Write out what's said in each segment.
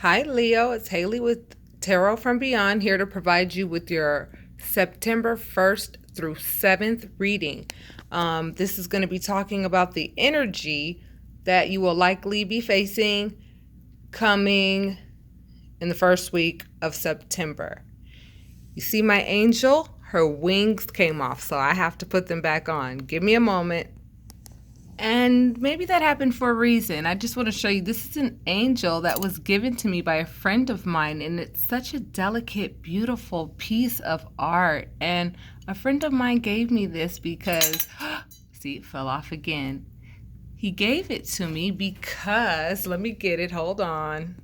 Hi, Leo. It's Haley with Tarot from Beyond, here to provide you with your September 1st through 7th reading. This is going to be talking about the energy that you will likely be facing coming in the first week of September. You see my angel? Her wings came off, so I have to put them back on. Give me a moment. And maybe that happened for a reason. I just want to show you this is an angel that was given to me by a friend of mine, and it's such a delicate, beautiful piece of art. And a friend of mine gave me this because, see, it fell off again. He gave it to me because, let me get it, hold on.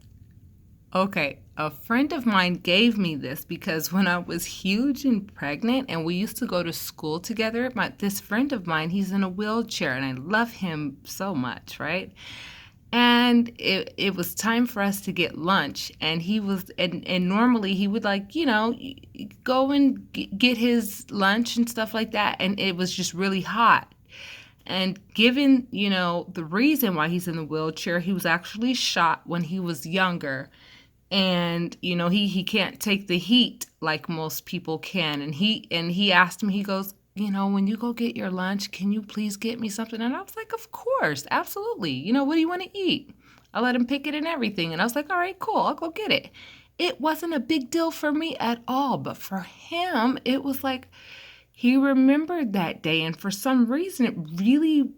Okay, a friend of mine gave me this because when I was huge and pregnant and we used to go to school together, this friend of mine, he's in a wheelchair and I love him so much, right? And it was time for us to get lunch, and he was and normally he would, like, go and get his lunch and stuff like that, and it was just really hot. And given, the reason why he's in the wheelchair, he was actually shot when he was younger, and he can't take the heat like most people can. And he asked me, he goes, when you go get your lunch, can you please get me something? And I was like, of course, absolutely. What do you want to eat? I let him pick it and everything, and I was like, all right, cool, I'll go get it. It wasn't a big deal for me at all, but for him it was like he remembered that day, and for some reason it really,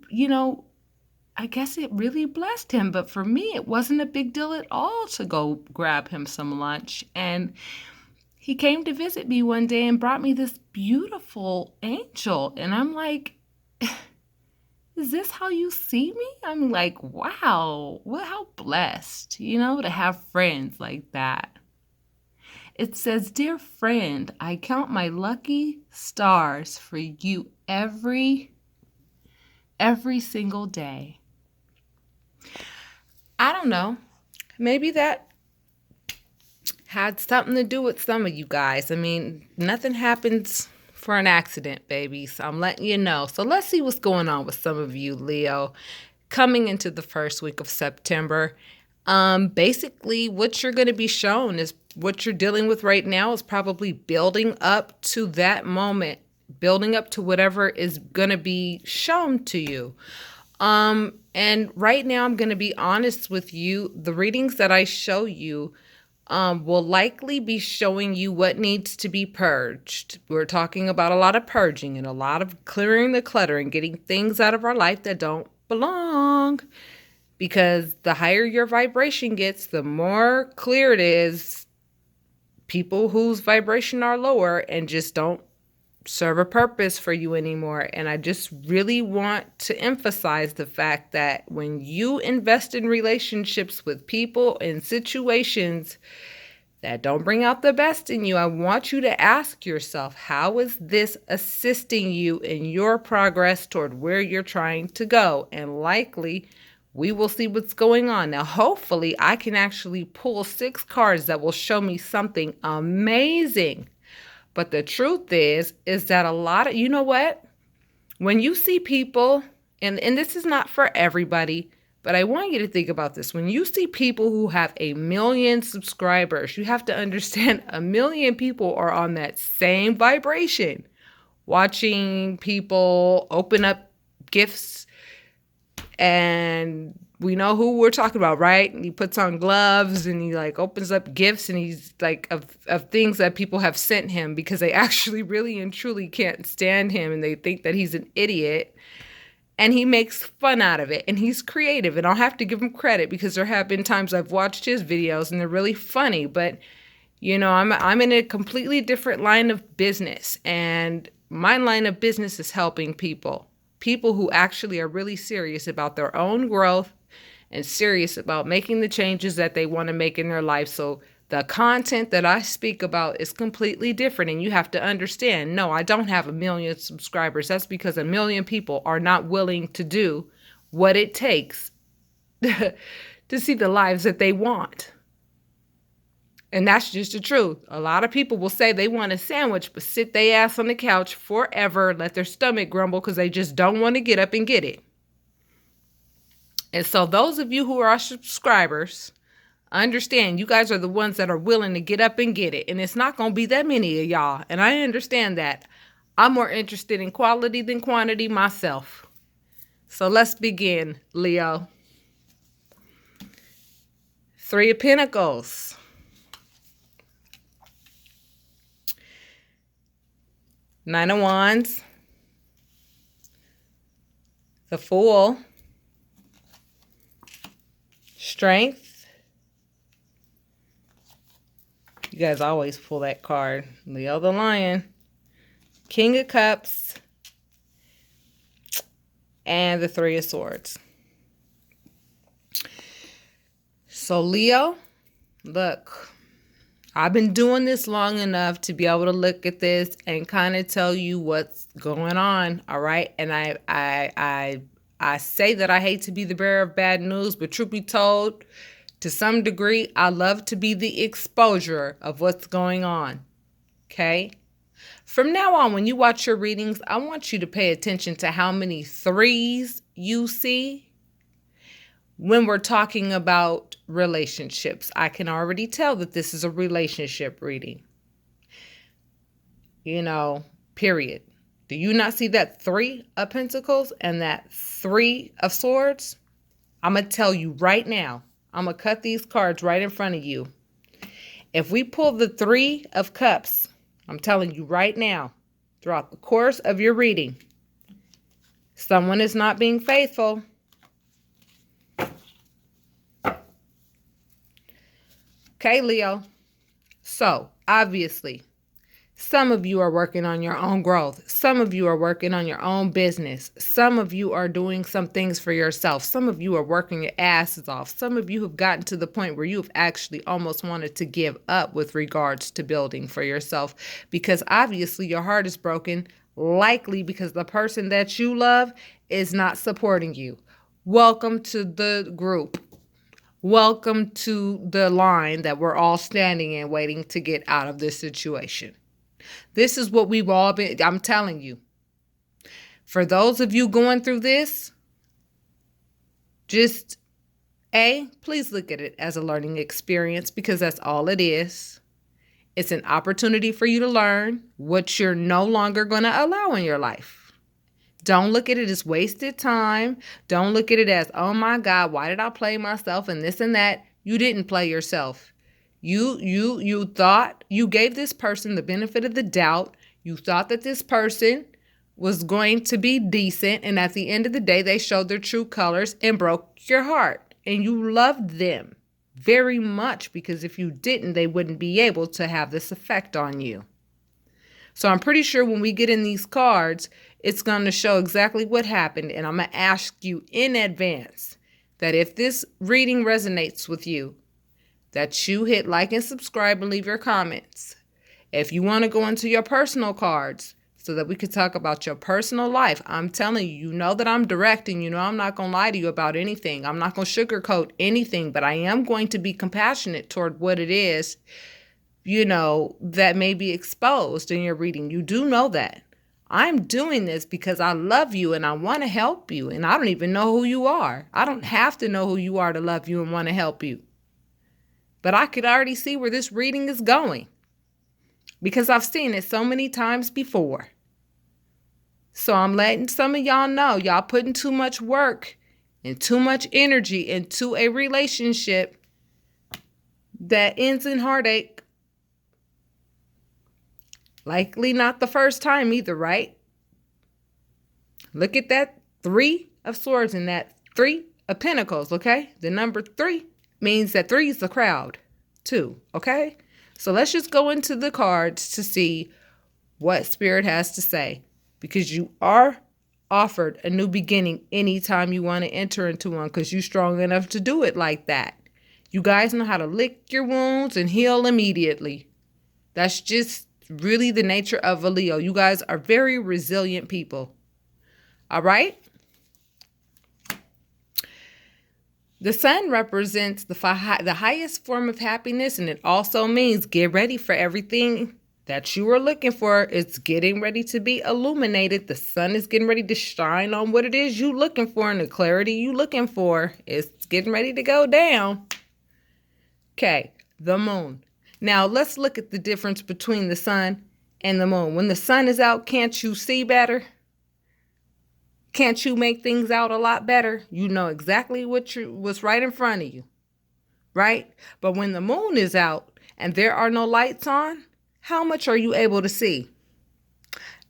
I guess it really blessed him. But for me, it wasn't a big deal at all to go grab him some lunch. And he came to visit me one day and brought me this beautiful angel. And I'm like, is this how you see me? I'm like, wow, how blessed, to have friends like that. It says, "Dear friend, I count my lucky stars for you every single day." I don't know. Maybe that had something to do with some of you guys. I mean, nothing happens for an accident, baby. So I'm letting you know. So let's see what's going on with some of you, Leo, coming into the first week of September. Basically, what you're going to be shown is what you're dealing with right now is probably building up to that moment, building up to whatever is going to be shown to you. And right now, I'm going to be honest with you. The readings that I show you will likely be showing you what needs to be purged. We're talking about a lot of purging and a lot of clearing the clutter and getting things out of our life that don't belong. Because the higher your vibration gets, the more clear it is people whose vibration are lower and just don't serve a purpose for you anymore. And I just really want to emphasize the fact that when you invest in relationships with people and situations that don't bring out the best in you, I want you to ask yourself, how is this assisting you in your progress toward where you're trying to go? And likely we will see what's going on. Now, hopefully I can actually pull 6 cards that will show me something amazing. But the truth is that a lot of, you know what? When you see people, and this is not for everybody, but I want you to think about this. When you see people who have 1,000,000 subscribers, you have to understand 1,000,000 people are on that same vibration. Watching people open up gifts, and we know who we're talking about, right? And he puts on gloves and he like opens up gifts, and he's like of things that people have sent him because they actually really and truly can't stand him and they think that he's an idiot. And he makes fun out of it, and he's creative, and I'll have to give him credit because there have been times I've watched his videos and they're really funny. But I'm in a completely different line of business, and my line of business is helping people who actually are really serious about their own growth and serious about making the changes that they want to make in their life. So the content that I speak about is completely different, and you have to understand, no, I don't have 1,000,000 subscribers. That's because 1,000,000 people are not willing to do what it takes to see the lives that they want. And that's just the truth. A lot of people will say they want a sandwich, but sit their ass on the couch forever, let their stomach grumble because they just don't want to get up and get it. And so those of you who are subscribers, Understand, you guys are the ones that are willing to get up and get it. And it's not going to be that many of y'all. And I understand that. I'm more interested in quality than quantity myself. So let's begin, Leo. 3 of Pentacles. Nine of Wands. The Fool. Strength. You guys always pull that card. Leo the Lion. King of Cups. And the 3 of Swords. So Leo, look, I've been doing this long enough to be able to look at this and kind of tell you what's going on, all right? And I say that I hate to be the bearer of bad news, but truth be told, to some degree, I love to be the exposure of what's going on, okay? From now on, when you watch your readings, I want you to pay attention to how many 3s you see when we're talking about relationships. I can already tell that this is a relationship reading. You know, period. Do you not see that 3 of Pentacles and that 3 of Swords? I'm going to tell you right now. I'm going to cut these cards right in front of you. If we pull the 3 of Cups, I'm telling you right now, throughout the course of your reading, someone is not being faithful. Okay, Leo. So, obviously, some of you are working on your own growth. Some of you are working on your own business. Some of you are doing some things for yourself. Some of you are working your asses off. Some of you have gotten to the point where you have actually almost wanted to give up with regards to building for yourself, because obviously your heart is broken, likely because the person that you love is not supporting you. Welcome to the group. Welcome to the line that we're all standing in waiting to get out of this situation. This is what we've all been, I'm telling you. For those of you going through this, just please look at it as a learning experience, because that's all it is. It's an opportunity for you to learn what you're no longer going to allow in your life. Don't look at it as wasted time. Don't look at it as, oh my God, why did I play myself and this and that? You didn't play yourself. You thought, you gave this person the benefit of the doubt. You thought that this person was going to be decent, and at the end of the day, they showed their true colors and broke your heart. And you loved them very much, because if you didn't, they wouldn't be able to have this effect on you. So I'm pretty sure when we get in these cards, it's going to show exactly what happened. And I'm going to ask you in advance that if this reading resonates with you, that you hit like and subscribe and leave your comments. If you want to go into your personal cards so that we could talk about your personal life, I'm telling you, you know that I'm direct, and you know I'm not going to lie to you about anything. I'm not going to sugarcoat anything, but I am going to be compassionate toward what it is, you know, that may be exposed in your reading. You do know that. I'm doing this because I love you and I want to help you, and I don't even know who you are. I don't have to know who you are to love you and want to help you. But I could already see where this reading is going, because I've seen it so many times before. So I'm letting some of y'all know y'all putting too much work and too much energy into a relationship that ends in heartache. Likely not the first time either, right? Look at that 3 of Swords and that 3 of Pentacles, okay? The number 3 means that 3 is the crowd too, okay? So let's just go into the cards to see what Spirit has to say, because you are offered a new beginning anytime you want to enter into one, because you're strong enough to do it like that. You guys know how to lick your wounds and heal immediately. That's just really the nature of a Leo. You guys are very resilient people. All right? The sun represents the highest form of happiness, and it also means get ready for everything that you were looking for. It's getting ready to be illuminated. The sun is getting ready to shine on what it is you're looking for, and the clarity you're looking for is getting ready to go down. Okay, the moon. Now let's look at the difference between the sun and the moon. When the sun is out, can't you see better? Can't you make things out a lot better? You know exactly what's right in front of you, right? But when the moon is out and there are no lights on, how much are you able to see?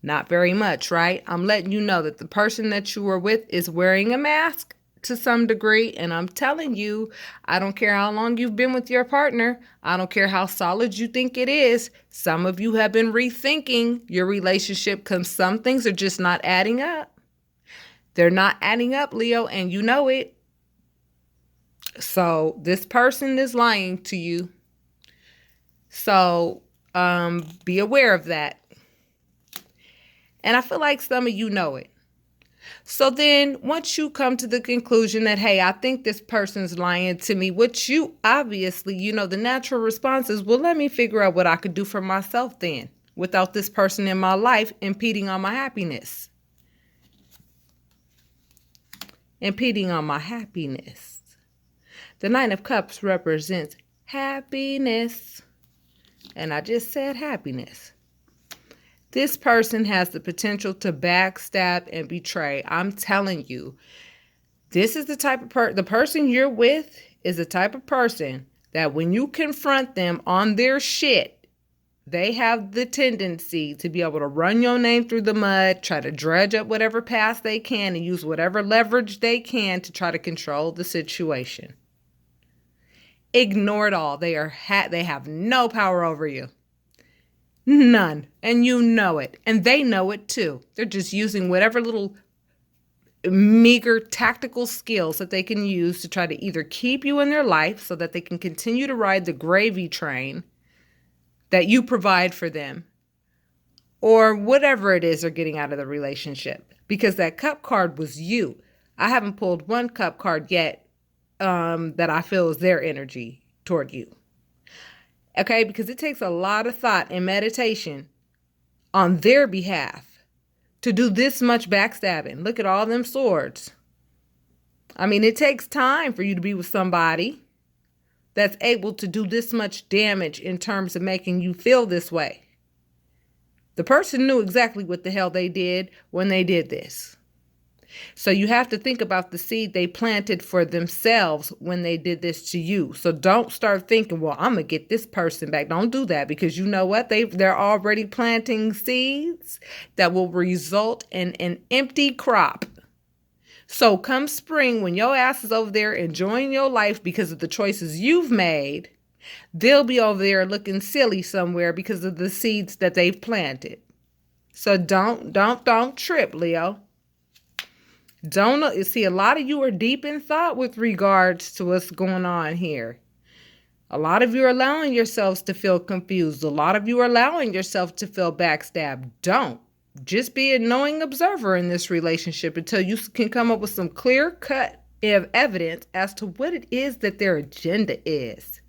Not very much, right? I'm letting you know that the person that you are with is wearing a mask to some degree, and I'm telling you, I don't care how long you've been with your partner. I don't care how solid you think it is. Some of you have been rethinking your relationship because some things are just not adding up. They're not adding up, Leo, and you know it. So this person is lying to you. So be aware of that. And I feel like some of you know it. So then once you come to the conclusion that, hey, I think this person's lying to me, which you obviously, the natural response is, well, let me figure out what I could do for myself then without this person in my life impeding on my happiness. Impeding on my happiness. The Nine of Cups represents happiness. And I just said happiness. This person has the potential to backstab and betray. I'm telling you, this is the type of the person you're with is the type of person that when you confront them on their shit, they have the tendency to be able to run your name through the mud, try to dredge up whatever past they can, and use whatever leverage they can to try to control the situation. Ignore it all. They have no power over you. None. And you know it. And they know it too. They're just using whatever little meager tactical skills that they can use to try to either keep you in their life so that they can continue to ride the gravy train that you provide for them, or whatever it is they're getting out of the relationship. Because that cup card was you. I haven't pulled one cup card yet that I feel is their energy toward you. Okay, because it takes a lot of thought and meditation on their behalf to do this much backstabbing. Look at all them swords. I mean, it takes time for you to be with somebody that's able to do this much damage in terms of making you feel this way. The person knew exactly what the hell they did when they did this. So you have to think about the seed they planted for themselves when they did this to you. So don't start thinking, well, I'm going to get this person back. Don't do that, because you know what? They're already planting seeds that will result in an empty crop. So come spring, when your ass is over there enjoying your life because of the choices you've made, they'll be over there looking silly somewhere because of the seeds that they've planted. So don't trip, Leo. Don't see, a lot of you are deep in thought with regards to what's going on here. A lot of you are allowing yourselves to feel confused. A lot of you are allowing yourself to feel backstabbed. Don't. Just be a knowing observer in this relationship until you can come up with some clear-cut evidence as to what it is that their agenda is.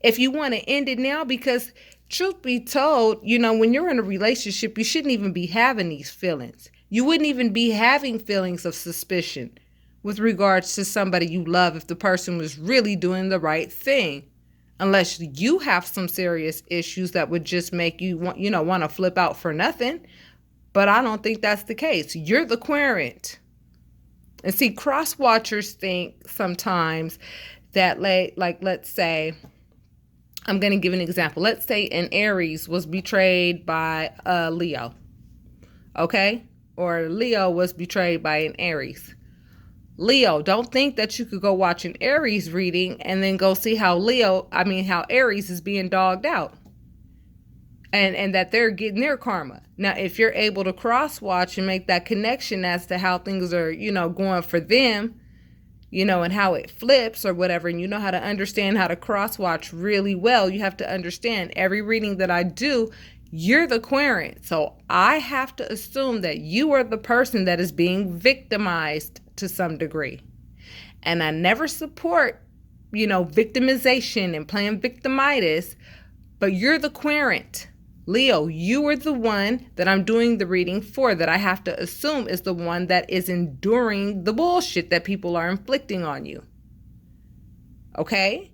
If you want to end it now, because truth be told, when you're in a relationship, you shouldn't even be having these feelings. You wouldn't even be having feelings of suspicion with regards to somebody you love if the person was really doing the right thing. Unless you have some serious issues that would just make you want to flip out for nothing. But I don't think that's the case. You're the querent. And see, cross-watchers think sometimes that, like let's say, I'm going to give an example. Let's say an Aries was betrayed by a Leo. Okay? Or Leo was betrayed by an Aries. Leo, don't think that you could go watch an Aries reading and then go see how Aries is being dogged out. And that they're getting their karma. Now, if you're able to cross-watch and make that connection as to how things are, going for them, and how it flips or whatever, and you know how to understand how to cross-watch really well, you have to understand every reading that I do, you're the querent. So I have to assume that you are the person that is being victimized to some degree. And I never support, victimization and playing victimitis, but you're the querent. Leo, you are the one that I'm doing the reading for, that I have to assume is the one that is enduring the bullshit that people are inflicting on you. Okay?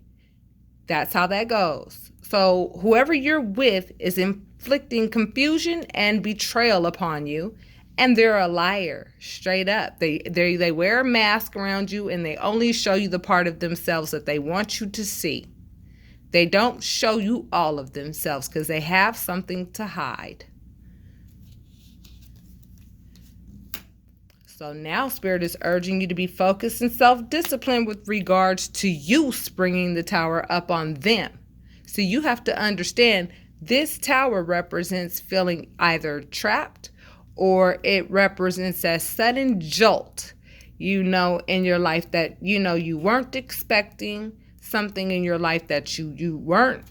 That's how that goes. So whoever you're with is inflicting confusion and betrayal upon you, and they're a liar, straight up. They wear a mask around you, and they only show you the part of themselves that they want you to see. They don't show you all of themselves because they have something to hide. So now Spirit is urging you to be focused and self-disciplined with regards to you springing the tower up on them. So you have to understand this tower represents feeling either trapped, or it represents a sudden jolt, in your life that, you weren't expecting, something in your life that you weren't,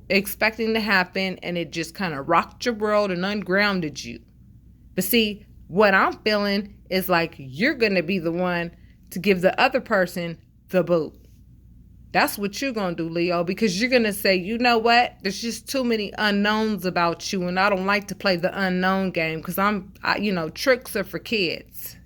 expecting to happen, and it just kind of rocked your world and ungrounded you. But see, what I'm feeling is like you're going to be the one to give the other person the boot. That's what you're going to do, Leo, because you're going to say, you know what? There's just too many unknowns about you, and I don't like to play the unknown game because tricks are for kids.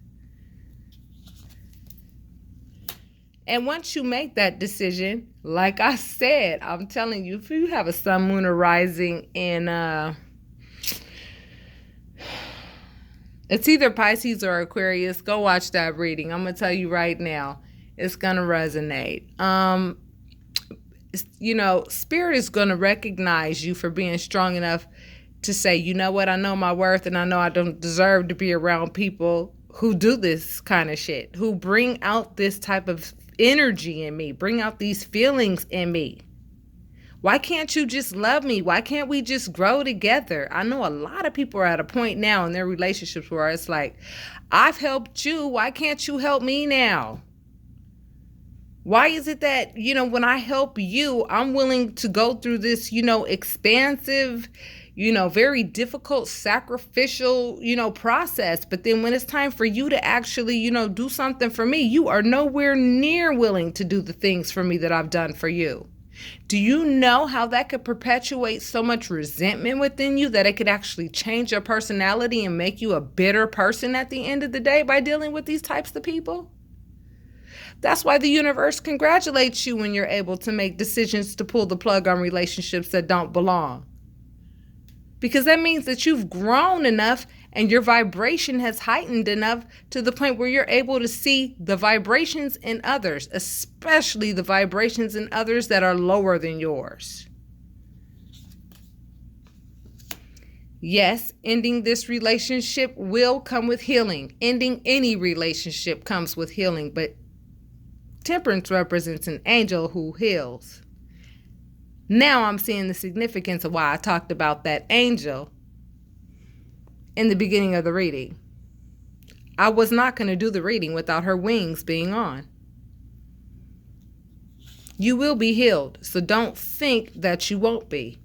And once you make that decision, like I said, I'm telling you, if you have a sun, moon, or rising in, it's either Pisces or Aquarius, go watch that reading. I'm going to tell you right now, it's going to resonate. Spirit is going to recognize you for being strong enough to say, you know what, I know my worth, and I know I don't deserve to be around people who do this kind of shit, who bring out this type of energy in me, bring out these feelings in me. Why can't you just love me? Why can't we just grow together? I know a lot of people are at a point now in their relationships where it's like, I've helped you. Why can't you help me now? Why is it that, when I help you, I'm willing to go through this, expansive, very difficult, sacrificial, process. But then when it's time for you to actually, do something for me, you are nowhere near willing to do the things for me that I've done for you. Do you know how that could perpetuate so much resentment within you that it could actually change your personality and make you a bitter person at the end of the day by dealing with these types of people? That's why the universe congratulates you when you're able to make decisions to pull the plug on relationships that don't belong. Because that means that you've grown enough and your vibration has heightened enough to the point where you're able to see the vibrations in others, especially the vibrations in others that are lower than yours. Yes, ending this relationship will come with healing. Ending any relationship comes with healing, but Temperance represents an angel who heals. Now I'm seeing the significance of why I talked about that angel in the beginning of the reading. I was not going to do the reading without her wings being on. You will be healed, so don't think that you won't be.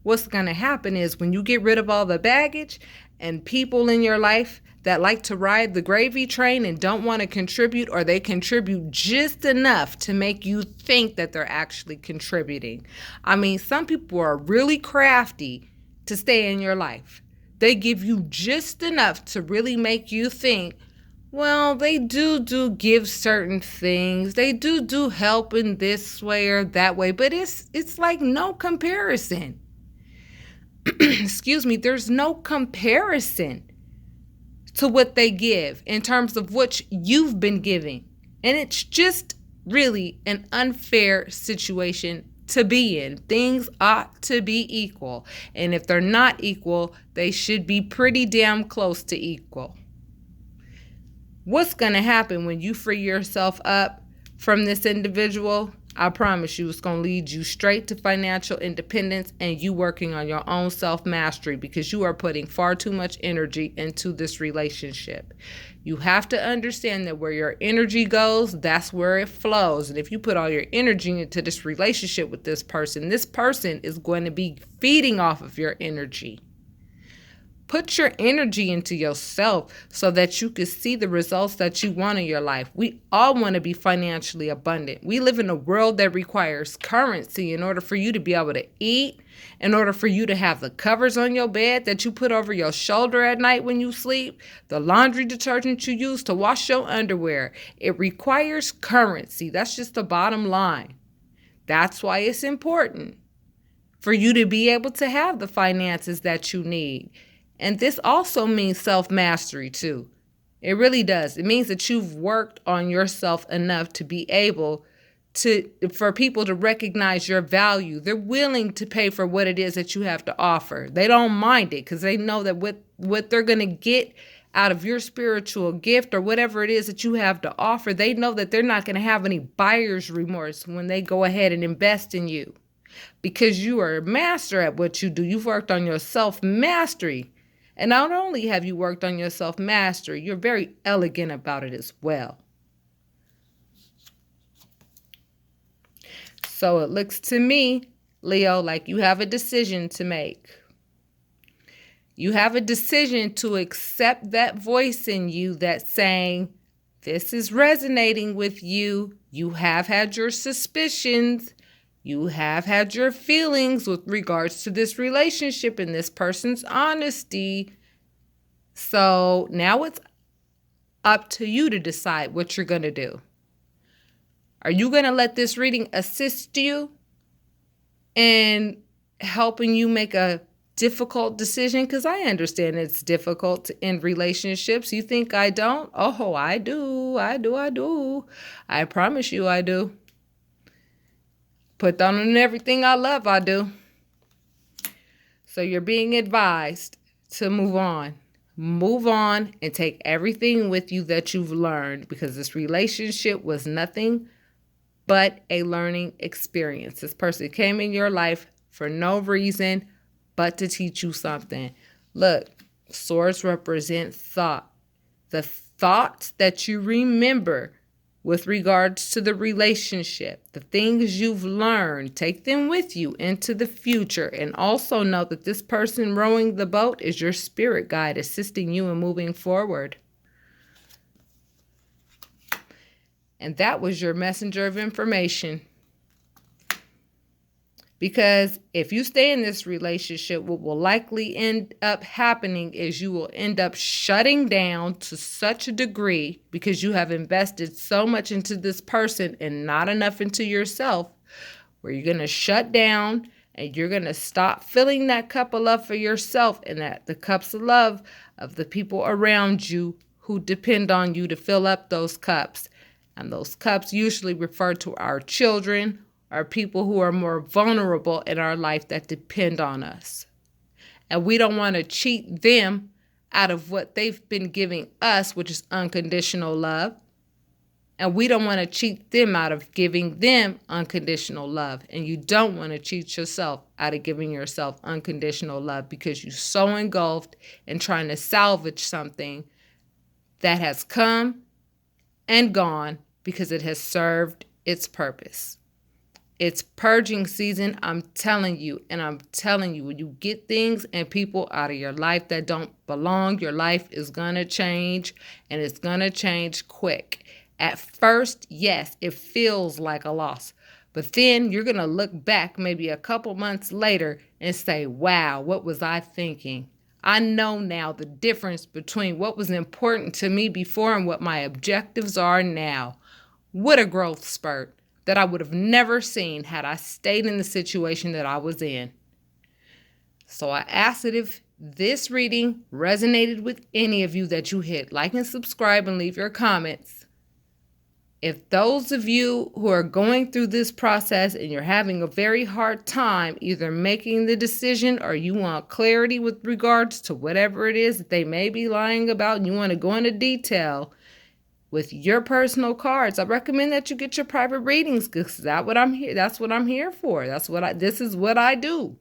What's going to happen is when you get rid of all the baggage and people in your life that like to ride the gravy train and don't want to contribute, or they contribute just enough to make you think that they're actually contributing. I mean, some people are really crafty to stay in your life. They give you just enough to really make you think, well, they do give certain things. They do help in this way or that way, but it's like no comparison. Excuse me, there's no comparison to what they give in terms of what you've been giving. And it's just really an unfair situation to be in. Things ought to be equal. And if they're not equal, they should be pretty damn close to equal. What's going to happen when you free yourself up from this individual? I promise you, it's going to lead you straight to financial independence and you working on your own self-mastery, because you are putting far too much energy into this relationship. You have to understand that where your energy goes, that's where it flows. And if you put all your energy into this relationship with this person is going to be feeding off of your energy. Put your energy into yourself so that you can see the results that you want in your life. We all want to be financially abundant. We live in a world that requires currency in order for you to be able to eat, in order for you to have the covers on your bed that you put over your shoulder at night when you sleep, the laundry detergent you use to wash your underwear. It requires currency. That's just the bottom line. That's why it's important for you to be able to have the finances that you need. And this also means self-mastery too. It really does. It means that you've worked on yourself enough to be able for people to recognize your value. They're willing to pay for what it is that you have to offer. They don't mind it because they know that what they're going to get out of your spiritual gift or whatever it is that you have to offer, they know that they're not going to have any buyer's remorse when they go ahead and invest in you, because you are a master at what you do. You've worked on your self-mastery. And not only have you worked on your self-mastery, you're very elegant about it as well. So it looks to me, Leo, like you have a decision to make. You have a decision to accept that voice in you that's saying, this is resonating with you. You have had your suspicions. You have had your feelings with regards to this relationship and this person's honesty. So now it's up to you to decide what you're going to do. Are you going to let this reading assist you in helping you make a difficult decision? Because I understand it's difficult in relationships. You think I don't? Oh, I do. I promise you I do. Put down on everything I love, I do. So you're being advised to move on. Move on and take everything with you that you've learned, because this relationship was nothing but a learning experience. This person came in your life for no reason but to teach you something. Look, swords represent thought. The thoughts that you remember with regards to the relationship, the things you've learned, take them with you into the future. And also know that this person rowing the boat is your spirit guide assisting you in moving forward. And that was your messenger of information. Because if you stay in this relationship, what will likely end up happening is you will end up shutting down to such a degree, because you have invested so much into this person and not enough into yourself, where you're going to shut down and you're going to stop filling that cup of love for yourself, and that the cups of love of the people around you who depend on you to fill up those cups. And those cups usually refer to our children, or people who are more vulnerable in our life that depend on us. And we don't want to cheat them out of what they've been giving us, which is unconditional love. And we don't want to cheat them out of giving them unconditional love. And you don't want to cheat yourself out of giving yourself unconditional love, because you're so engulfed in trying to salvage something that has come and gone because it has served its purpose. It's purging season, I'm telling you. And I'm telling you, when you get things and people out of your life that don't belong, your life is going to change, and it's going to change quick. At first, yes, it feels like a loss. But then you're going to look back maybe a couple months later and say, wow, what was I thinking? I know now the difference between what was important to me before and what my objectives are now. What a growth spurt that I would have never seen had I stayed in the situation that I was in. So I asked that if this reading resonated with any of you, that you hit like and subscribe and leave your comments. If those of you who are going through this process and you're having a very hard time either making the decision, or you want clarity with regards to whatever it is that they may be lying about, and you want to go into detail with your personal cards, I recommend that you get your private readings, because that's what I'm here. That's what I'm here for. This is what I do.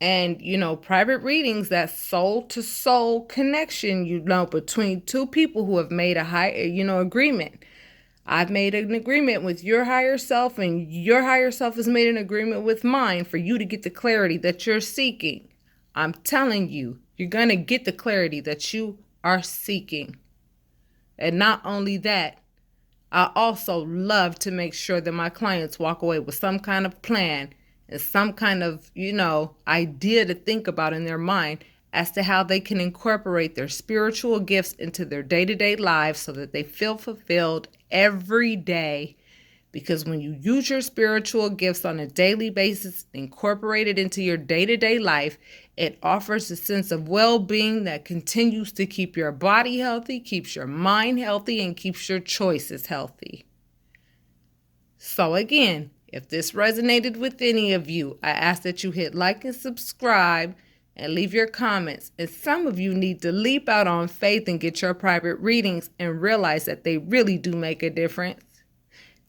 And, private readings, that soul to soul connection, between two people who have made a high, agreement. I've made an agreement with your higher self, and your higher self has made an agreement with mine for you to get the clarity that you're seeking. I'm telling you, you're going to get the clarity that you are seeking. And not only that, I also love to make sure that my clients walk away with some kind of plan and some kind of, idea to think about in their mind as to how they can incorporate their spiritual gifts into their day-to-day lives so that they feel fulfilled every day, because when you use your spiritual gifts on a daily basis, incorporate it into your day-to-day life, it offers a sense of well-being that continues to keep your body healthy, keeps your mind healthy, and keeps your choices healthy. So again, if this resonated with any of you, I ask that you hit like and subscribe and leave your comments. And some of you need to leap out on faith and get your private readings and realize that they really do make a difference.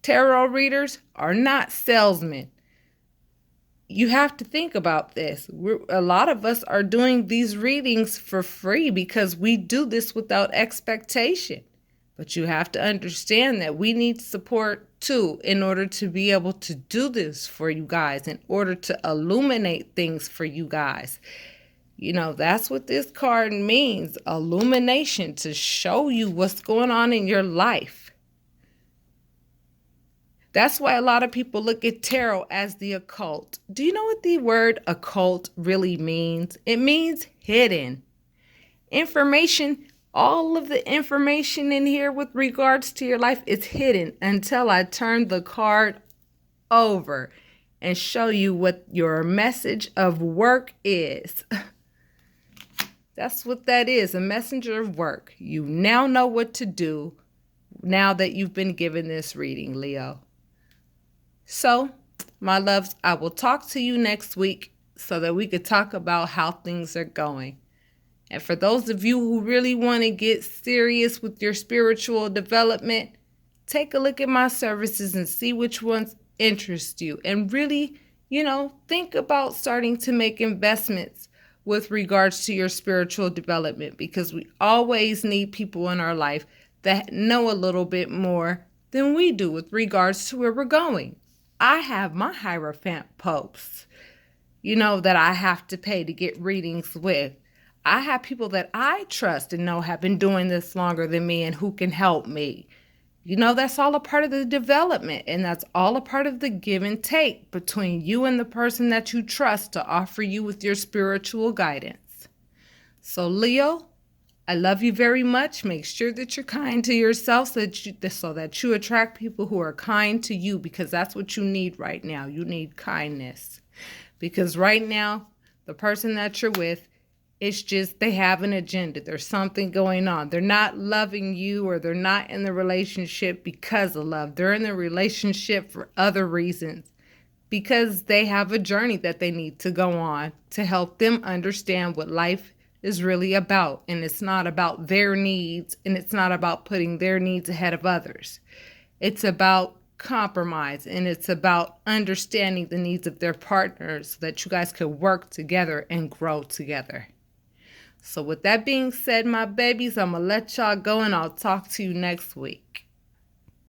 Tarot readers are not salesmen. You have to think about this. A lot of us are doing these readings for free because we do this without expectation. But you have to understand that we need support too in order to be able to do this for you guys, in order to illuminate things for you guys. You know, that's what this card means, illumination, to show you what's going on in your life. That's why a lot of people look at tarot as the occult. Do you know what the word occult really means? It means hidden information. All of the information in here with regards to your life is hidden until I turn the card over and show you what your message of work is. That's what that is, a messenger of work. You now know what to do now that you've been given this reading, Leo. So, my loves, I will talk to you next week so that we could talk about how things are going. And for those of you who really want to get serious with your spiritual development, take a look at my services and see which ones interest you. And really, think about starting to make investments with regards to your spiritual development, because we always need people in our life that know a little bit more than we do with regards to where we're going. I have my Hierophant popes, that I have to pay to get readings with. I have people that I trust and know have been doing this longer than me and who can help me. That's all a part of the development, and that's all a part of the give and take between you and the person that you trust to offer you with your spiritual guidance. So Leo, I love you very much. Make sure that you're kind to yourself so that you attract people who are kind to you, because that's what you need right now. You need kindness. Because right now, the person that you're with, it's just they have an agenda. There's something going on. They're not loving you, or they're not in the relationship because of love. They're in the relationship for other reasons, because they have a journey that they need to go on to help them understand what life is really about. And it's not about their needs, and it's not about putting their needs ahead of others. It's about compromise, and it's about understanding the needs of their partners so that you guys could work together and grow together. So with that being said, my babies, I'm going to let y'all go, and I'll talk to you next week.